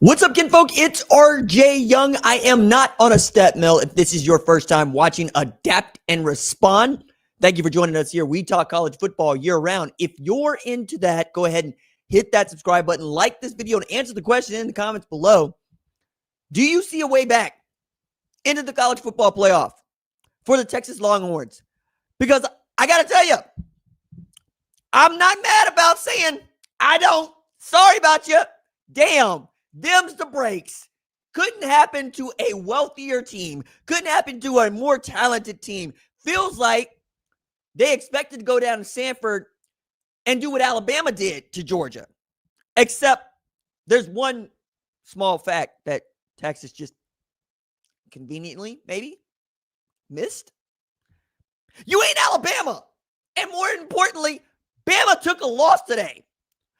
What's up, kinfolk? It's RJ Young. I am not on a step mill. If this is your first time watching Adapt and Respond, thank you for joining us here. We talk college football year round. If you're into that, go ahead and hit that subscribe button, like this video, and answer the question in the comments below. Do you see a way back into the college football playoff for the Texas Longhorns? Because I got to tell you, I'm not mad about saying I don't. Sorry about you. Damn. Them's the breaks. Couldn't happen to a wealthier team. Couldn't happen to a more talented team. Feels like they expected to go down to Sanford and do what Alabama did to Georgia. Except there's one small fact that Texas just conveniently, maybe, missed. You ain't Alabama. And more importantly, Bama took a loss today.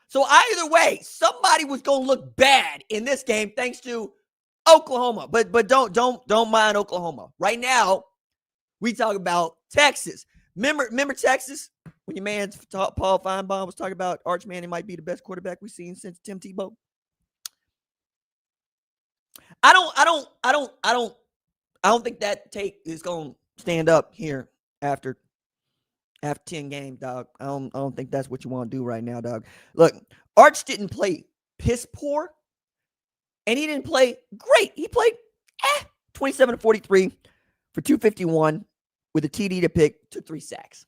So either way, somebody was going to look bad in this game thanks to Oklahoma. But don't mind Oklahoma. Right now, we talk about Texas. Remember Texas when your man Paul Feinbaum was talking about Arch Manning might be the best quarterback we've seen since Tim Tebow? I don't think that take is going to stand up here after 10 games, dog. I don't think that's what you want to do right now, dog. Look, Arch didn't play piss poor, and he didn't play great. He played 27-43 for 251 with a TD to pick, took 3 sacks.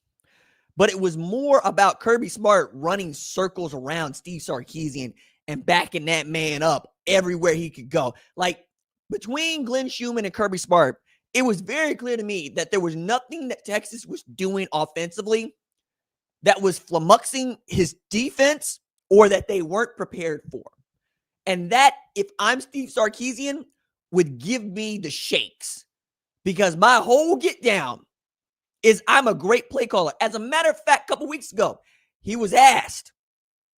But it was more about Kirby Smart running circles around Steve Sarkisian and backing that man up everywhere he could go. Like, between Glenn Schumann and Kirby Smart, it was very clear to me that there was nothing that Texas was doing offensively that was flummoxing his defense or that they weren't prepared for. And that, if I'm Steve Sarkisian, would give me the shakes. Because my whole get down is I'm a great play caller. As a matter of fact, a couple weeks ago, he was asked,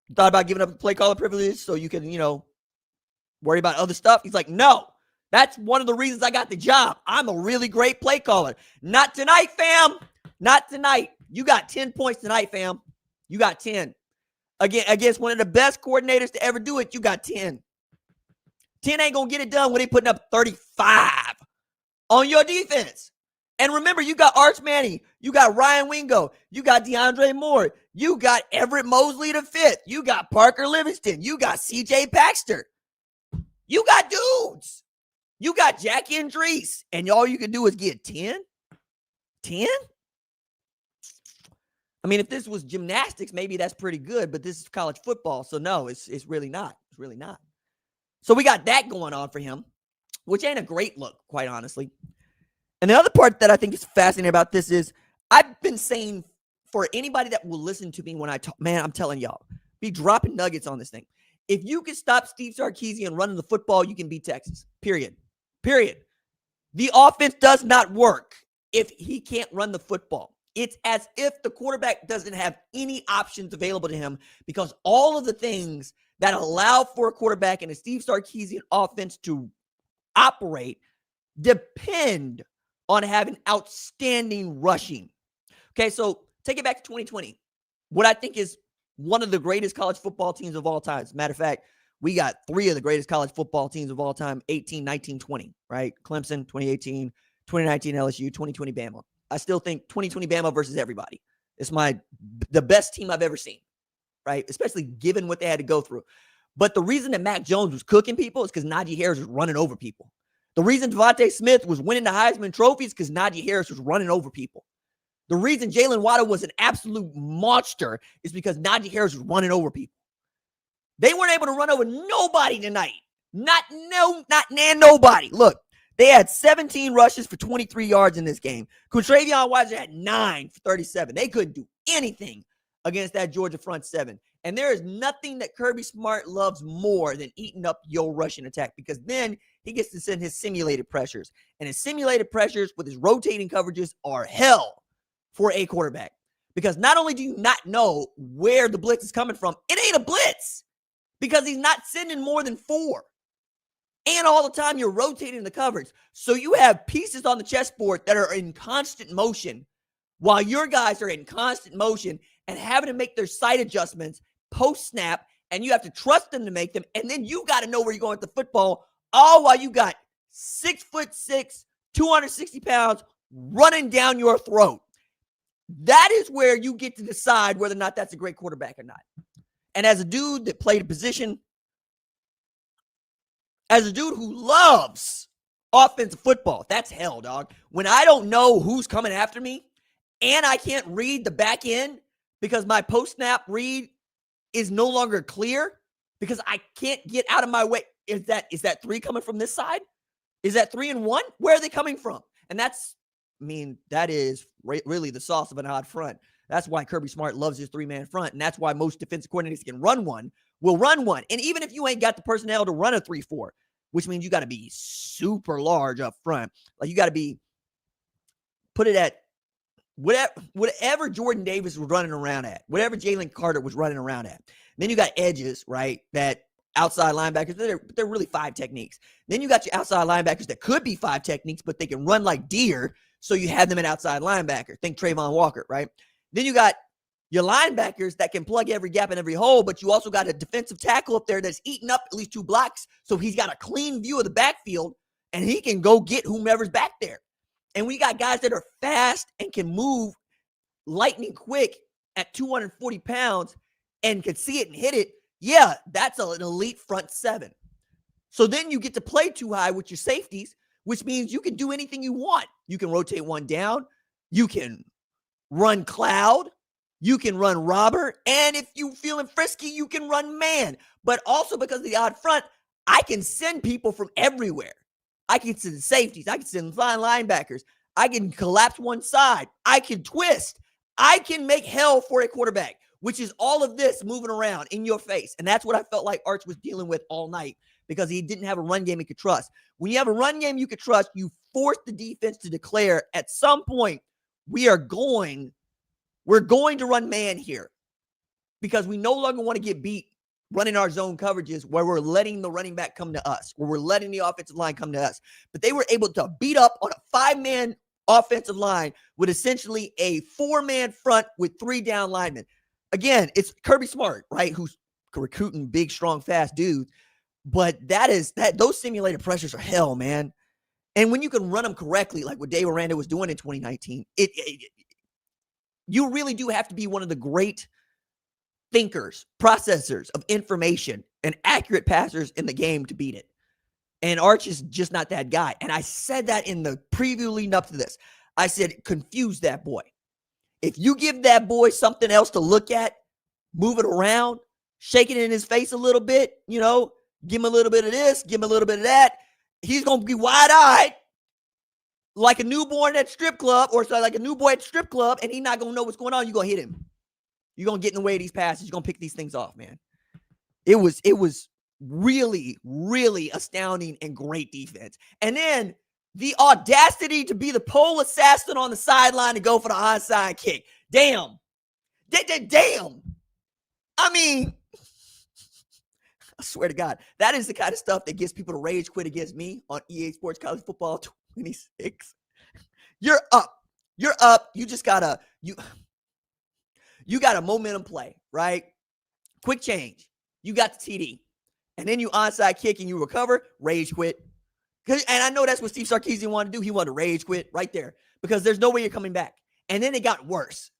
you thought about giving up the play caller privilege so you can, worry about other stuff? He's like, no. That's one of the reasons I got the job. I'm a really great play caller. Not tonight, fam. Not tonight. You got 10 points tonight, fam. You got 10. Again, against one of the best coordinators to ever do it, you got 10. 10 ain't going to get it done when they putting up 35 on your defense. And remember, you got Arch Manning. You got Ryan Wingo. You got DeAndre Moore. You got Everett Mosley the fifth. You got Parker Livingston. You got C.J. Baxter. You got dudes. You got Jackie and Drees, and all you can do is get 10? 10? I mean, if this was gymnastics, maybe that's pretty good, but this is college football, so no, it's really not. It's really not. So we got that going on for him, which ain't a great look, quite honestly. And the other part that I think is fascinating about this is I've been saying for anybody that will listen to me when I talk, man, I'm telling y'all, be dropping nuggets on this thing. If you can stop Steve Sarkisian running the football, you can beat Texas, period. The offense does not work if he can't run the football. It's as if the quarterback doesn't have any options available to him because all of the things that allow for a quarterback in a Steve Sarkisian offense to operate depend on having outstanding rushing. Okay, so take it back to 2020. What I think is one of the greatest college football teams of all time. As a matter of fact, we got 3 of the greatest college football teams of all time, 18, 19, 20, right? Clemson, 2018, 2019 LSU, 2020 Bama. I still think 2020 Bama versus everybody. It's the best team I've ever seen, right? Especially given what they had to go through. But the reason that Mac Jones was cooking people is because Najee Harris was running over people. The reason Devontae Smith was winning the Heisman Trophy is because Najee Harris was running over people. The reason Jalen Waddle was an absolute monster is because Najee Harris was running over people. They weren't able to run over nobody tonight. Not nobody. Look, they had 17 rushes for 23 yards in this game. Quintravion Wiser had 9 for 37. They couldn't do anything against that Georgia front seven. And there is nothing that Kirby Smart loves more than eating up your rushing attack because then he gets to send his simulated pressures. And his simulated pressures with his rotating coverages are hell for a quarterback. Because not only do you not know where the blitz is coming from, it ain't a blitz. Because he's not sending more than 4. And all the time you're rotating the coverage. So you have pieces on the chessboard that are in constant motion while your guys are in constant motion and having to make their sight adjustments post-snap and you have to trust them to make them. And then you got to know where you're going with the football, all while you got 6'6", 260 pounds running down your throat. That is where you get to decide whether or not that's a great quarterback or not. And as a dude that played a position, as a dude who loves offensive football, that's hell, dog. When I don't know who's coming after me and I can't read the back end because my post-snap read is no longer clear because I can't get out of my way. Is that 3 coming from this side? Is that 3 and 1? Where are they coming from? And that is really the sauce of an odd front. That's why Kirby Smart loves his 3-man front, and that's why most defensive coordinators can run one, will run one. And even if you ain't got the personnel to run a 3-4, which means you got to be super large up front. Like you got to put it at whatever Jordan Davis was running around at, whatever Jalen Carter was running around at. Then you got edges, right? That outside linebackers, they're really 5 techniques. Then you got your outside linebackers that could be 5 techniques, but they can run like deer, so you have them at outside linebacker. Think Trayvon Walker, right? Then you got your linebackers that can plug every gap and every hole, but you also got a defensive tackle up there that's eating up at least 2 blocks, so he's got a clean view of the backfield, and he can go get whomever's back there. And we got guys that are fast and can move lightning quick at 240 pounds and can see it and hit it. Yeah, that's an elite front 7. So then you get to play too high with your safeties, which means you can do anything you want. You can rotate one down. You can run cloud. You can run robber. And if you feeling frisky, you can run man. But also because of the odd front, I can send people from everywhere. I can send safeties. I can send linebackers. I can collapse one side. I can twist. I can make hell for a quarterback, which is all of this moving around in your face. And that's what I felt like Arch was dealing with all night because he didn't have a run game he could trust. When you have a run game you could trust, you force the defense to declare at some point, we're going to run man here because we no longer want to get beat running our zone coverages where we're letting the running back come to us, where we're letting the offensive line come to us. But they were able to beat up on a 5-man offensive line with essentially a 4-man front with 3 down linemen. Again, it's Kirby Smart, right, who's recruiting big, strong, fast dudes. But those simulated pressures are hell, man. And when you can run them correctly, like what Dave Aranda was doing in 2019, you really do have to be one of the great thinkers, processors of information, and accurate passers in the game to beat it. And Arch is just not that guy. And I said that in the preview leading up to this. I said, confuse that boy. If you give that boy something else to look at, move it around, shake it in his face a little bit, give him a little bit of this, give him a little bit of that, he's going to be wide-eyed like a newborn at strip club or like a new boy at strip club, and he's not going to know what's going on. You're going to hit him. You're going to get in the way of these passes. You're going to pick these things off, man. It was really, really astounding and great defense. And then the audacity to be the pole assassin on the sideline to go for the onside kick. Damn. Damn. I mean, I swear to God, that is the kind of stuff that gets people to rage quit against me on EA Sports College Football 26. You're up. You just gotta, you got a momentum play, right? Quick change. You got the TD. And then you onside kick and you recover, rage quit. And I know that's what Steve Sarkisian wanted to do. He wanted to rage quit right there because there's no way you're coming back. And then it got worse.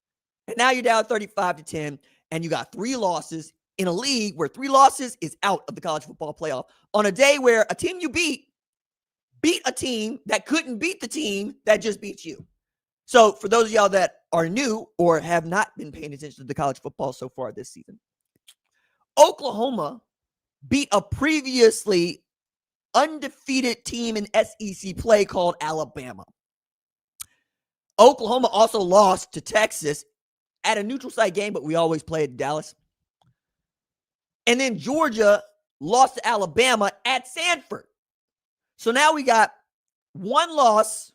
And now you're down 35-10, and you got 3 losses in a league where 3 losses is out of the college football playoff on a day where a team you beat a team that couldn't beat the team that just beat you. So for those of y'all that are new or have not been paying attention to the college football so far this season, Oklahoma beat a previously undefeated team in SEC play called Alabama. Oklahoma also lost to Texas at a neutral site game, but we always play at Dallas. And then Georgia lost to Alabama at Sanford. So now we got 1 loss,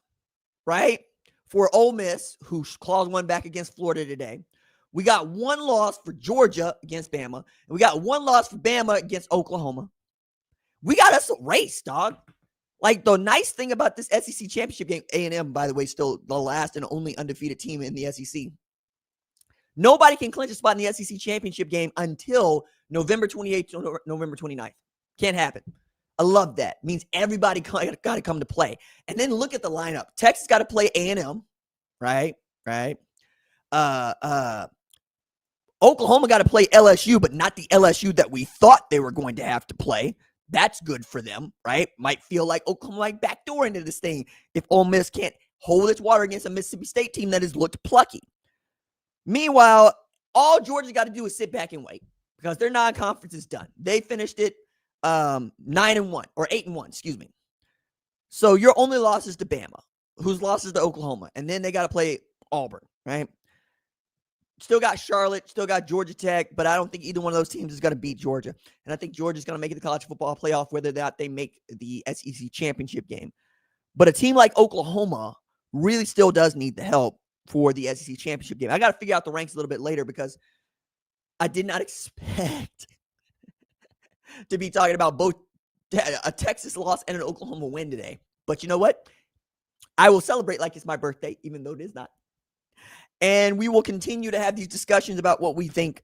right, for Ole Miss, who clawed one back against Florida today. We got 1 loss for Georgia against Bama. And we got 1 loss for Bama against Oklahoma. We got us a race, dog. Like, the nice thing about this SEC championship game, A&M, by the way, still the last and only undefeated team in the SEC. Nobody can clinch a spot in the SEC championship game until November 28th to November 29th. Can't happen. I love that. It means everybody got to come to play. And then look at the lineup. Texas got to play A&M, right? Right. Oklahoma got to play LSU, but not the LSU that we thought they were going to have to play. That's good for them, right? Might feel like Oklahoma might backdoor into this thing if Ole Miss can't hold its water against a Mississippi State team that has looked plucky. Meanwhile, all Georgia got to do is sit back and wait because their non-conference is done. They finished it 9-1 or 8-1, excuse me. So your only loss is to Bama, whose loss is to Oklahoma, and then they got to play Auburn, right? Still got Charlotte, still got Georgia Tech, but I don't think either one of those teams is going to beat Georgia. And I think Georgia's going to make it the college football playoff, whether or not they make the SEC championship game. But a team like Oklahoma really still does need the help for the SEC championship game. I got to figure out the ranks a little bit later because I did not expect to be talking about both a Texas loss and an Oklahoma win today. But you know what? I will celebrate like it's my birthday, even though it is not. And we will continue to have these discussions about what we think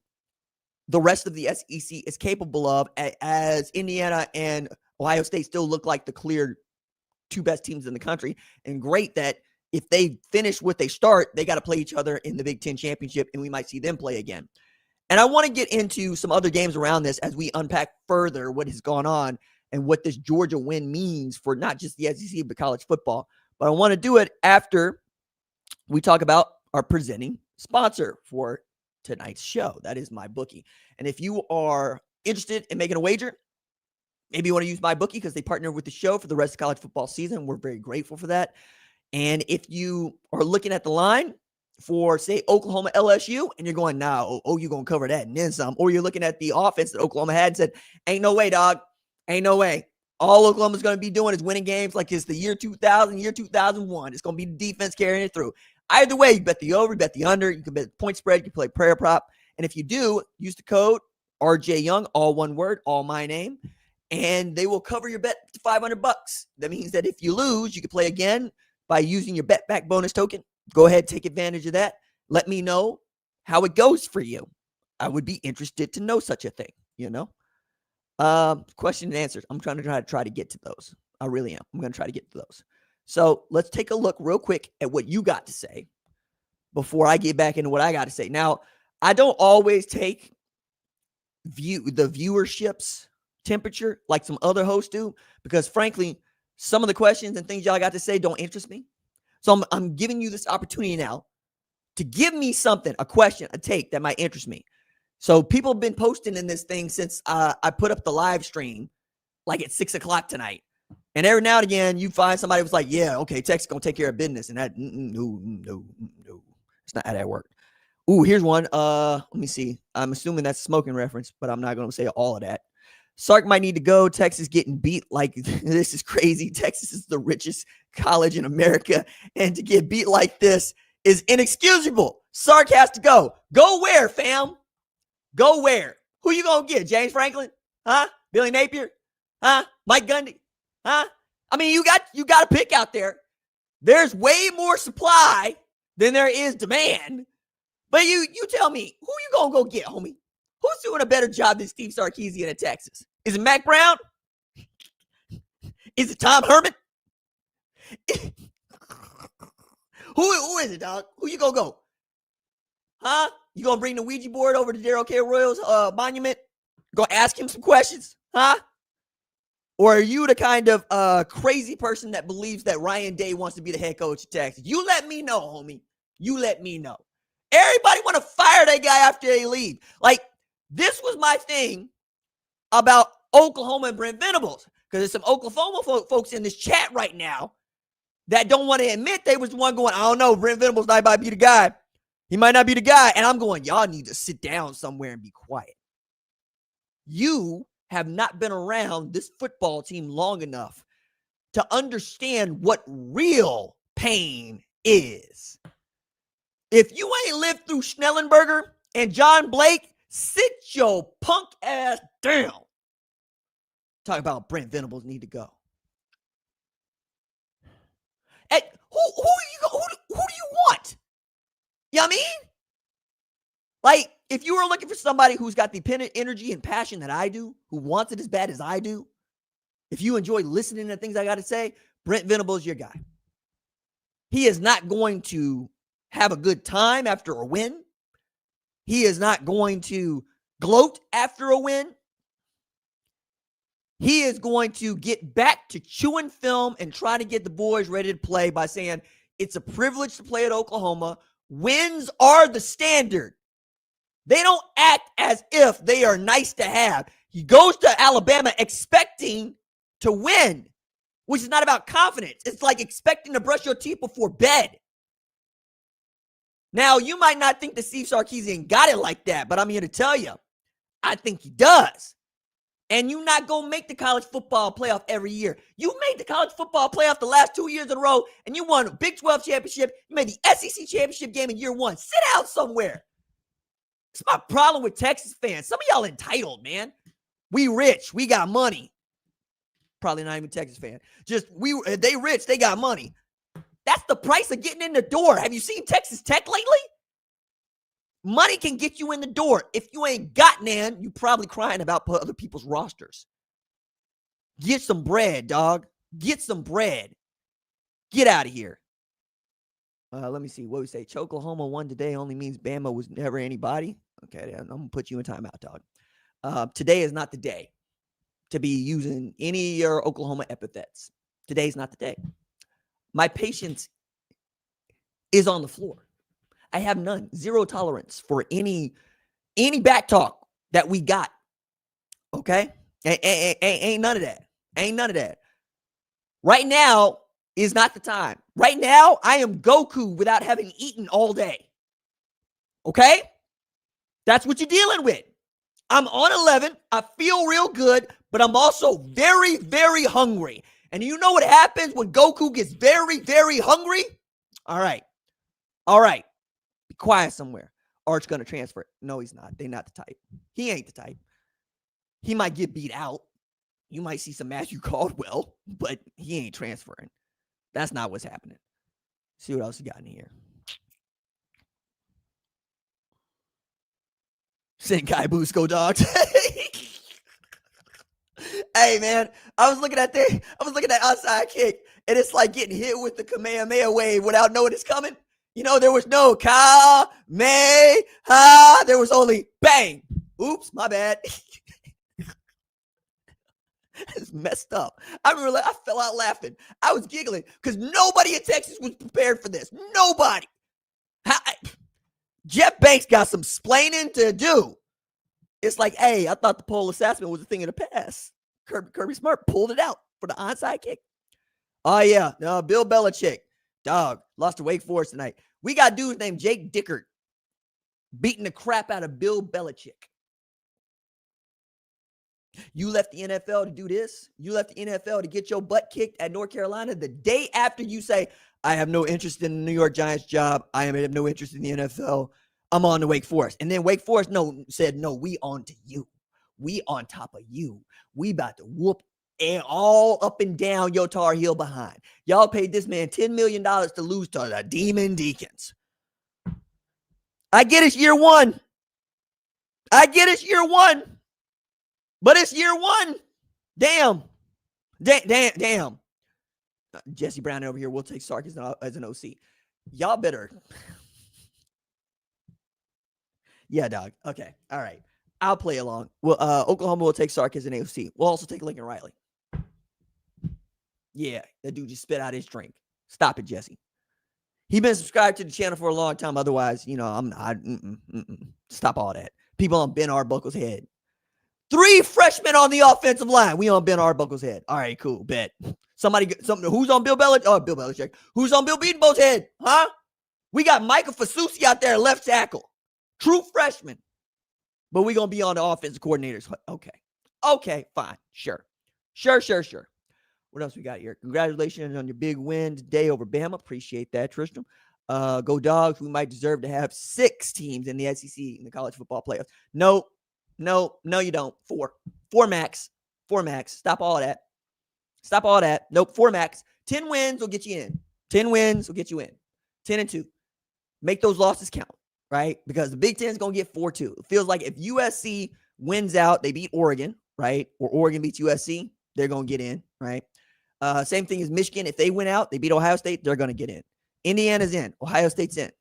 the rest of the SEC is capable of, as Indiana and Ohio State still look like the clear two best teams in the country. And great that if they finish what they start, they got to play each other in the Big Ten championship, and we might see them play again. And I want to get into some other games around this as we unpack further what has gone on and what this Georgia win means for not just the SEC, but college football. But I want to do it after we talk about our presenting sponsor for tonight's show. That is MyBookie. And if you are interested in making a wager, maybe you want to use MyBookie because they partner with the show for the rest of college football season. We're very grateful for that. And if you are looking at the line for, say, Oklahoma LSU, and you're going, nah, you're going to cover that and then some, or you're looking at the offense that Oklahoma had and said, ain't no way, dog. Ain't no way. All Oklahoma's going to be doing is winning games like it's the year 2000, year 2001. It's going to be the defense carrying it through. Either way, you bet the over, you bet the under, you can bet the point spread, you can play prayer prop. And if you do, use the code RJ Young, all one word, all my name, and they will cover your bet to $500. That means that if you lose, you can play again by using your bet back bonus token. Go ahead, take advantage of that. Let me know how it goes for you. I would be interested to know such a thing, you know? Question and answers. I'm trying to get to those. I really am. I'm going to try to get to those. So let's take a look real quick at what you got to say before I get back into what I got to say. Now, I don't always take the viewership's temperature like some other hosts do, because frankly, some of the questions and things y'all got to say don't interest me. So I'm giving you this opportunity now to give me something, a question, a take that might interest me. So people have been posting in this thing since I put up the live stream like at 6:00 tonight. And every now and again, you find somebody who's like, yeah, okay, Texas going to take care of business. And that, no. It's not how that worked. Ooh, here's one. Let me see. I'm assuming that's smoking reference, but I'm not going to say all of that. Sark might need to go. Texas getting beat like this is crazy. Texas is the richest college in America. And to get beat like this is inexcusable. Sark has to go. Go where, fam? Go where? Who you going to get? James Franklin? Huh? Billy Napier? Huh? Mike Gundy? Huh? I mean, you got a pick out there. There's way more supply than there is demand. But you tell me, who you going to go get, homie? Who's doing a better job than Steve Sarkisian at Texas? Is it Mac Brown? Is it Tom Herman? Who is it, dog? Who you going to go? Huh? You going to bring the Ouija board over to Darrell K. Royal's monument? Go ask him some questions? Huh? Or are you the kind of crazy person that believes that Ryan Day wants to be the head coach of Texas? You let me know, homie. You let me know. Everybody want to fire that guy after they leave. Like, this was my thing about Oklahoma and Brent Venables, because there's some Oklahoma folks in this chat right now that don't want to admit they was the one going, I don't know, Brent Venables might be the guy. He might not be the guy. And I'm going, y'all need to sit down somewhere and be quiet. You have not been around this football team long enough to understand what real pain is. If you ain't lived through Schnellenberger and John Blake, sit your punk ass down. Talk about Brent Venables need to go. Who do you want? You know what I mean? Like, if you were looking for somebody who's got the energy and passion that I do, who wants it as bad as I do, if you enjoy listening to things I got to say, Brent Venables is your guy. He is not going to have a good time after a win. He is not going to gloat after a win. He is going to get back to chewing film and trying to get the boys ready to play by saying, it's a privilege to play at Oklahoma. Wins are the standard. They don't act as if they are nice to have. He goes to Alabama expecting to win, which is not about confidence. It's like expecting to brush your teeth before bed. Now, you might not think that Steve Sarkisian got it like that, but I'm here to tell you, I think he does. And you're not going to make the college football playoff every year. You made the college football playoff the last 2 years in a row, and you won a Big 12 championship. You made the SEC championship game in year one. Sit out somewhere. It's my problem with Texas fans. Some of y'all entitled, man. We rich. We got money. Probably not even a Texas fan. Just, they rich. They got money. That's the price of getting in the door. Have you seen Texas Tech lately? Money can get you in the door. If you ain't got none, you probably crying about other people's rosters. Get some bread, dog. Get some bread. Get out of here. Let me see. What we say? Oklahoma won today only means Bama was never anybody. Okay, I'm going to put you in timeout, dog. Today is not the day to be using any of your Oklahoma epithets. Today's not the day. My patience is on the floor. I have none. Zero tolerance for any back talk that we got. Okay? Ain't none of that. Ain't none of that. Right now is not the time. Right now, I am Goku without having eaten all day. Okay? That's what you're dealing with. I'm on 11. I feel real good, but I'm also very, very hungry. And you know what happens when Goku gets very, very hungry? All right. Be quiet somewhere. Art's going to transfer it. No, he's not. They're not the type. He ain't the type. He might get beat out. You might see some Matthew Caldwell, but he ain't transferring. That's not what's happening. See what else you got in here. Senkai Busco, dogs. Hey, man, I was looking at outside kick, and it's like getting hit with the Kamehameha wave without knowing it's coming. You know, there was no Ka, May, Ha. There was only bang. Oops, my bad. It's messed up. I remember I fell out laughing. I was giggling because nobody in Texas was prepared for this. Nobody. Jeff Banks got some splaining to do. It's like, hey, I thought the pole assessment was a thing of the past. Kirby Smart pulled it out for the onside kick. Oh, yeah. No, Bill Belichick. Dog, lost to Wake Forest tonight. We got dudes named Jake Dickert beating the crap out of Bill Belichick. You left the NFL to do this. You left the NFL to get your butt kicked at North Carolina the day after you say, I have no interest in the New York Giants job. I have no interest in the NFL. I'm on to Wake Forest. And then Wake Forest said, no, we on to you. We on top of you. We about to whoop and all up and down your Tar Heel behind. Y'all paid this man $10 million to lose to the Demon Deacons. I get it's year one. But it's year one. Damn. Jesse Brown over here will take Sark as an OC. Y'all better. Yeah, dog. Okay. All right. I'll play along. Well, Oklahoma will take Sark as an OC. We'll also take Lincoln Riley. Yeah, that dude just spit out his drink. Stop it, Jesse. He's been subscribed to the channel for a long time. Otherwise, stop all that. People on Ben Arbuckle's head. 3 freshmen on the offensive line. We on Ben Arbuckle's head. All right, cool. Bet. Who's on Bill Belichick? Oh, Bill Belichick. Who's on Bill Beatonbow's head? Huh? We got Michael Fasusi out there, left tackle. True freshman. But we're going to be on the offensive coordinators. Okay, fine. Sure. What else we got here? Congratulations on your big win today over Bama. Appreciate that, Tristram. Go Dogs. We might deserve to have 6 teams in the SEC in the college football playoffs. No, you don't. 4 max. Stop all that. Nope, 4 max. 10 wins will get you in. 10 wins will get you in. 10-2. Make those losses count. right? Because the Big Ten is going to get 4-2. It feels like if USC wins out, they beat Oregon, right? Or Oregon beats USC, they're going to get in, right? Same thing as Michigan. If they win out, they beat Ohio State, they're going to get in. Indiana's in. Ohio State's in,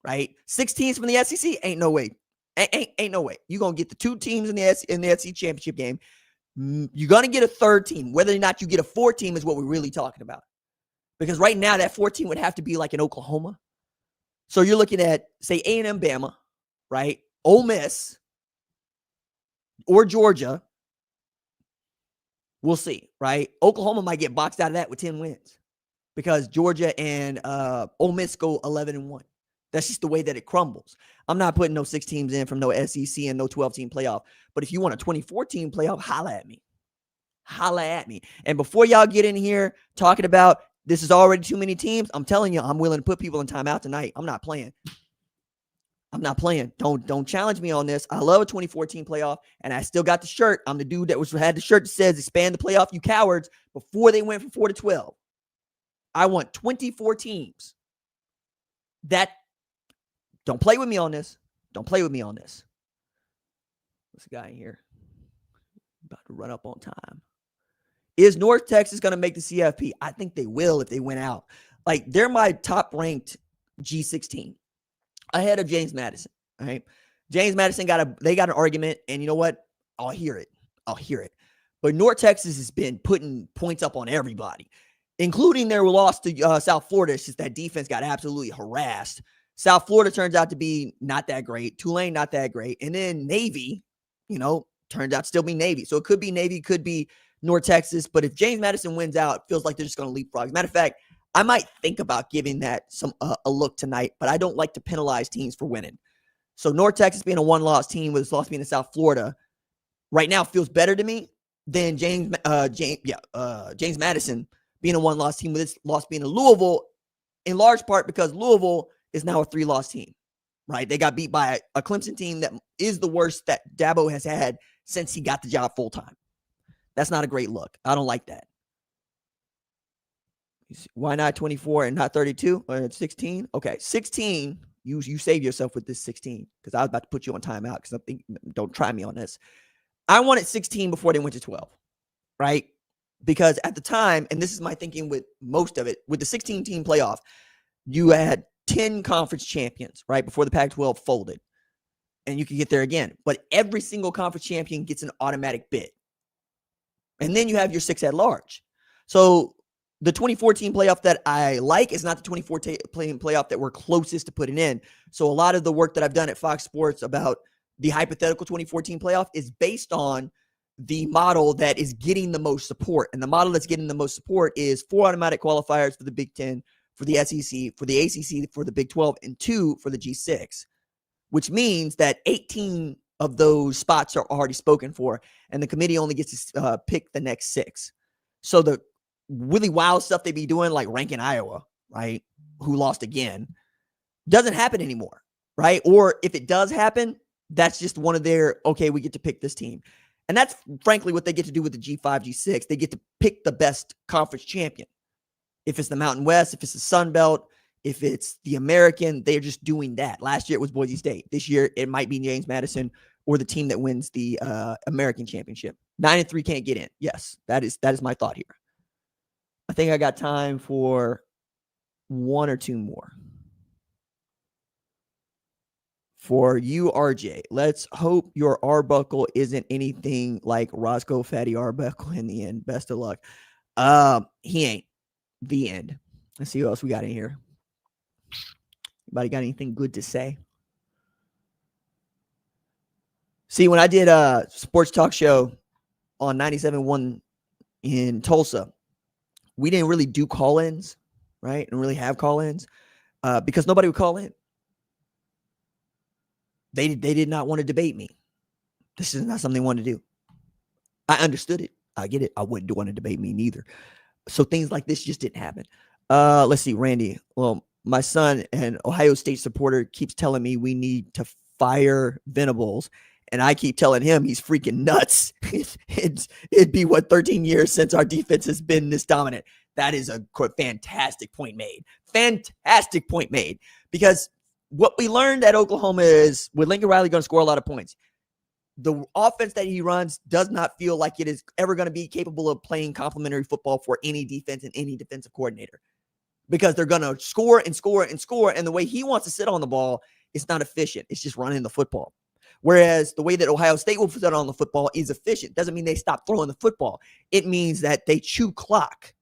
right? 6 teams from the SEC, ain't no way. Ain't no way. You're going to get the 2 teams in the SEC championship game. You're going to get a 3rd team. Whether or not you get a 4th team is what we're really talking about. Because right now, that 4th team would have to be like in Oklahoma. So you're looking at, say, A&M Bama, right? Ole Miss or Georgia. We'll see, right? Oklahoma might get boxed out of that with 10 wins because Georgia and Ole Miss go 11-1. That's just the way that it crumbles. I'm not putting no 6 teams in from no SEC and no 12-team playoff. But if you want a 24-team playoff, holla at me. Holla at me. And before y'all get in here talking about this is already too many teams, I'm telling you, I'm willing to put people in timeout tonight. I'm not playing. I'm not playing. Don't challenge me on this. I love a 24-team playoff, and I still got the shirt. I'm the dude that had the shirt that says expand the playoff, you cowards, before they went from 4 to 12. I want 24 teams. Don't play with me on this. Don't play with me on this. What's the guy in here? About to run up on time. Is North Texas going to make the CFP? I think they will if they win out. Like, they're my top-ranked G16 ahead of James Madison, right? James Madison got an argument, and you know what? I'll hear it. But North Texas has been putting points up on everybody, including their loss to South Florida. It's just that defense got absolutely harassed. South Florida turns out to be not that great. Tulane, not that great. And then Navy, turns out to still be Navy. So it could be Navy, could be North Texas. But if James Madison wins out, it feels like they're just going to leapfrog. As a matter of fact, I might think about giving that a look tonight, but I don't like to penalize teams for winning. So North Texas being a 1-loss team with its loss being in South Florida right now feels better to me than James Madison being a 1-loss team with its loss being in Louisville, in large part because Louisville is now a 3-loss team, right? They got beat by a Clemson team that is the worst that Dabo has had since he got the job full-time. That's not a great look. I don't like that. Why not 24 and not 32 or 16? Okay, 16. You save yourself with this 16 because I was about to put you on timeout because I think don't try me on this. I wanted 16 before they went to 12, right? Because at the time, and this is my thinking with most of it, with the 16-team playoff, you had 10 conference champions, right, before the Pac-12 folded. And you could get there again. But every single conference champion gets an automatic bid. And then you have your 6 at large. So the 24-team playoff that I like is not the 24-team playoff that we're closest to putting in. So a lot of the work that I've done at Fox Sports about the hypothetical 24-team playoff is based on the model that is getting the most support. And the model that's getting the most support is 4 automatic qualifiers for the Big Ten, for the SEC, for the ACC, for the Big 12, and 2 for the G6, which means that 18 of those spots are already spoken for, and the committee only gets to pick the next 6. So the really wild stuff they be doing, like ranking Iowa, right, who lost again, doesn't happen anymore, right? Or if it does happen, that's just one of their, okay, we get to pick this team. And that's frankly what they get to do with the G5, G6. They get to pick the best conference champion. If it's the Mountain West, if it's the Sun Belt, if it's the American, they're just doing that. Last year it was Boise State. This year it might be James Madison or the team that wins the American championship. 9-3 can't get in. Yes, that is my thought here. I think I got time for 1 or 2 more. For you, RJ, let's hope your Arbuckle isn't anything like Roscoe Fatty Arbuckle in the end. Best of luck. He ain't. The end. Let's see what else we got in here. Anybody got anything good to say? See, when I did a sports talk show on 97.1 in Tulsa, we didn't really do call-ins, right? And really have call-ins because nobody would call in. They did not want to debate me. This is not something they wanted to do. I understood it. I get it. I wouldn't want to debate me neither. So things like this just didn't happen. Let's see, Randy. Well, my son, an Ohio State supporter, keeps telling me we need to fire Venables. And I keep telling him he's freaking nuts. It'd be, 13 years since our defense has been this dominant. That is a fantastic point made. Fantastic point made. Because what we learned at Oklahoma is with Lincoln Riley going to score a lot of points. The offense that he runs does not feel like it is ever going to be capable of playing complementary football for any defense and any defensive coordinator, because they're going to score and score and score. And the way he wants to sit on the ball, it's not efficient. It's just running the football. Whereas the way that Ohio State will sit on the football is efficient. Doesn't mean they stop throwing the football. It means that they chew clock.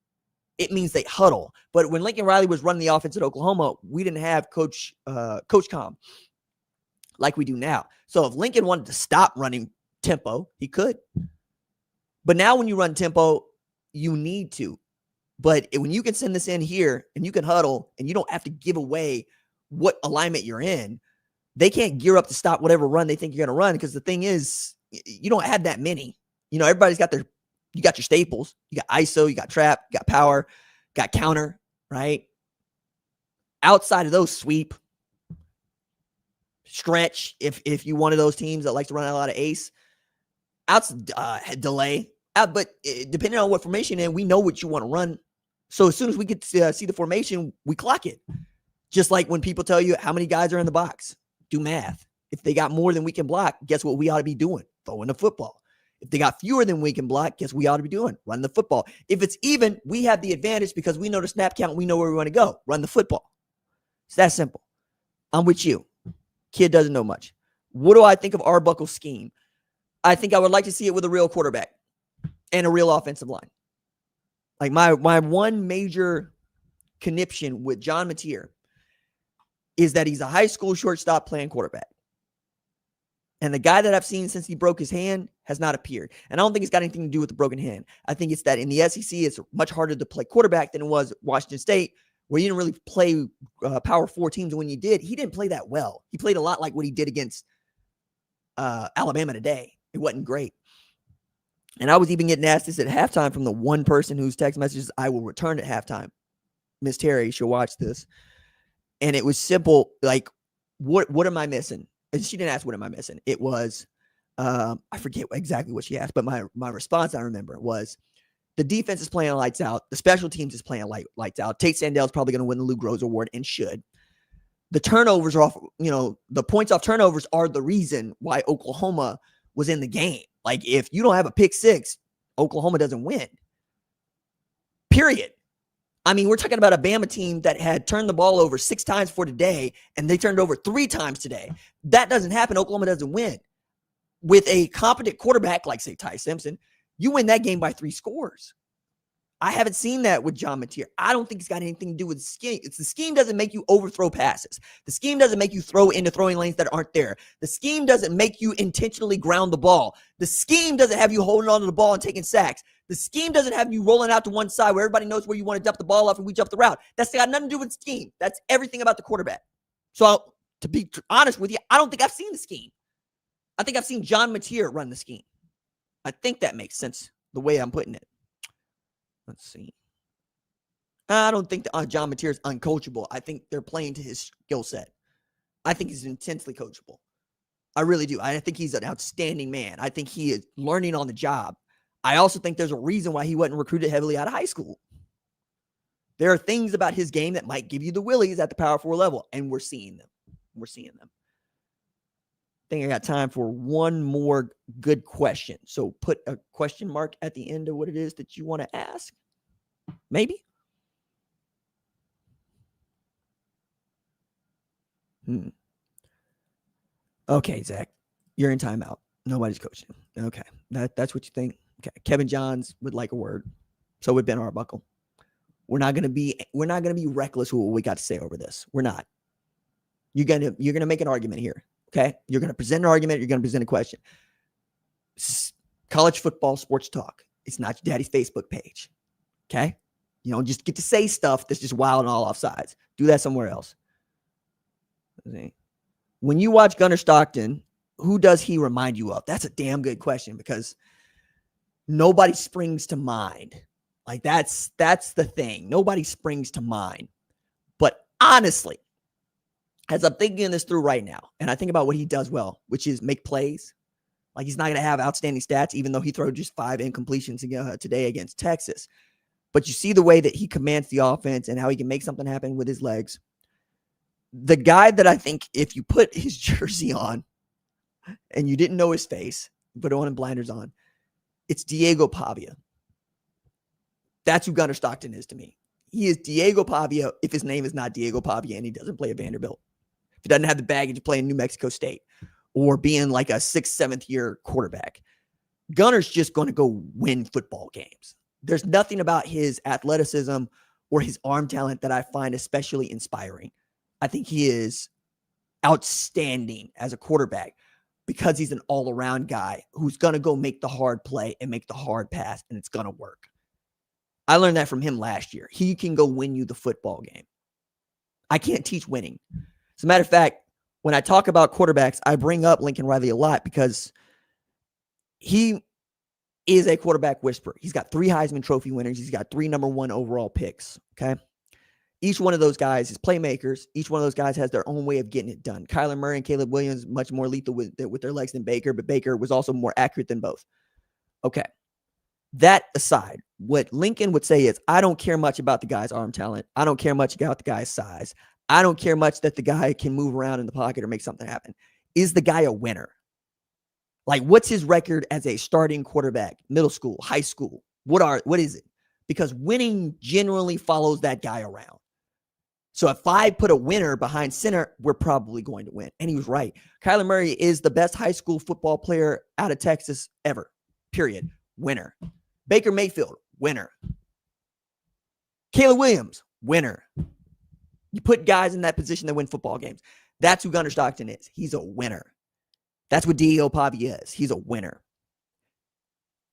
It means they huddle. But when Lincoln Riley was running the offense at Oklahoma, we didn't have Coach Com like we do now. So if Lincoln wanted to stop running tempo, he could. But now when you run tempo, you need to. But when you can send this in here and you can huddle and you don't have to give away what alignment you're in, they can't gear up to stop whatever run they think you're going to run, because the thing is, you don't have that many. Everybody's got you got your staples. You got ISO, you got trap, you got power, got counter, right? Outside of those, sweep, stretch, if you one of those teams that likes to run a lot of ace, delay. But depending on what formation in, we know what you want to run. So as soon as we get to see the formation, we clock it. Just like when people tell you how many guys are in the box, do math. If they got more than we can block, guess what we ought to be doing? Throwing the football. If they got fewer than we can block, guess what we ought to be doing? Run the football. If it's even, we have the advantage because we know the snap count. We know where we want to go. Run the football. It's that simple. I'm with you. Kid doesn't know much. What do I think of Arbuckle's scheme? I think I would like to see it with a real quarterback and a real offensive line. Like my one major conniption with John Mateer is that he's a high school shortstop playing quarterback. And the guy that I've seen since he broke his hand has not appeared. And I don't think it's got anything to do with the broken hand. I think it's that in the SEC, it's much harder to play quarterback than it was Washington State, where you didn't really play Power 4 teams. And when you did, he didn't play that well. He played a lot like what he did against Alabama today. It wasn't great. And I was even getting asked this at halftime from the one person whose text messages I will return at halftime. Miss Terry, she'll watch this. And it was simple, like, what am I missing? And she didn't ask, what am I missing? It was, I forget exactly what she asked, but my response, I remember, was the defense is playing lights out. The special teams is playing lights out. Tate Sandell's probably going to win the Lou Groza Award and should. The turnovers are off, the points off turnovers are the reason why Oklahoma was in the game. Like, if you don't have a pick six, Oklahoma doesn't win. Period. I mean, we're talking about a Bama team that had turned the ball over 6 times for today, and they turned it over 3 times today. That doesn't happen. Oklahoma doesn't win. With a competent quarterback like, say, Ty Simpson, you win that game by 3 scores. I haven't seen that with John Mateer. I don't think it's got anything to do with the scheme. The scheme doesn't make you overthrow passes. The scheme doesn't make you throw into throwing lanes that aren't there. The scheme doesn't make you intentionally ground the ball. The scheme doesn't have you holding onto the ball and taking sacks. The scheme doesn't have you rolling out to one side where everybody knows where you want to dump the ball off and we jump the route. That's got nothing to do with scheme. That's everything about the quarterback. So to be honest with you, I don't think I've seen the scheme. I think I've seen John Mateer run the scheme. I think that makes sense the way I'm putting it. Let's see. I don't think that John Mateer is uncoachable. I think they're playing to his skill set. I think he's intensely coachable. I really do. I think he's an outstanding man. I think he is learning on the job. I also think there's a reason why he wasn't recruited heavily out of high school. There are things about his game that might give you the willies at the Power 4 level, and we're seeing them. We're seeing them. I think I got time for one more good question. So put a question mark at the end of what it is that you want to ask. Maybe. Okay, Zach, you're in timeout. Nobody's coaching. Okay, that's what you think. Okay, Kevin Johns would like a word. So would Ben Arbuckle. We're not gonna be reckless with what we got to say over this. We're not. You're gonna make an argument here. Okay, you're gonna present an argument. You're gonna present a question. College football sports talk. It's not your daddy's Facebook page. Okay, you don't just get to say stuff that's just wild and all offsides. Do that somewhere else. When you watch Gunnar Stockton, who does he remind you of? That's a damn good question because nobody springs to mind. Like that's the thing. Nobody springs to mind. But honestly, as I'm thinking this through right now, and I think about what he does well, which is make plays. Like he's not going to have outstanding stats, even though he threw just 5 incompletions today against Texas. But you see the way that he commands the offense and how he can make something happen with his legs. The guy that I think if you put his jersey on and you didn't know his face, put on and blinders on, it's Diego Pavia. That's who Gunnar Stockton is to me. He is Diego Pavia if his name is not Diego Pavia and he doesn't play at Vanderbilt. If he doesn't have the baggage of playing New Mexico State or being like a 6th, 7th year quarterback. Gunnar's just going to go win football games. There's nothing about his athleticism or his arm talent that I find especially inspiring. I think he is outstanding as a quarterback because he's an all-around guy who's going to go make the hard play and make the hard pass, and it's going to work. I learned that from him last year. He can go win you the football game. I can't teach winning. As a matter of fact, when I talk about quarterbacks, I bring up Lincoln Riley a lot because he is a quarterback whisperer. He's got 3 Heisman Trophy winners. He's got 3 number 1 overall picks, okay? Each one of those guys is playmakers. Each one of those guys has their own way of getting it done. Kyler Murray and Caleb Williams, much more lethal with their legs than Baker, but Baker was also more accurate than both. Okay. That aside, what Lincoln would say is, I don't care much about the guy's arm talent. I don't care much about the guy's size. I don't care much that the guy can move around in the pocket or make something happen. Is the guy a winner? Like, what's his record as a starting quarterback, middle school, high school? What is it? Because winning generally follows that guy around. So if I put a winner behind center, we're probably going to win. And he was right. Kyler Murray is the best high school football player out of Texas ever. Period. Winner. Baker Mayfield, winner. Caleb Williams, winner. You put guys in that position that win football games. That's who Gunnar Stockton is. He's a winner. That's what Diego Pavia is. He's a winner.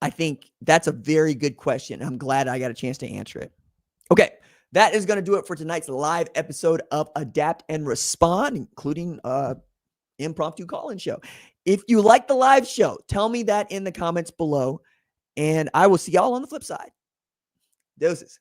I think that's a very good question. I'm glad I got a chance to answer it. Okay, that is going to do it for tonight's live episode of Adapt and Respond, including impromptu call-in show. If you like the live show, tell me that in the comments below, and I will see y'all on the flip side. Doses.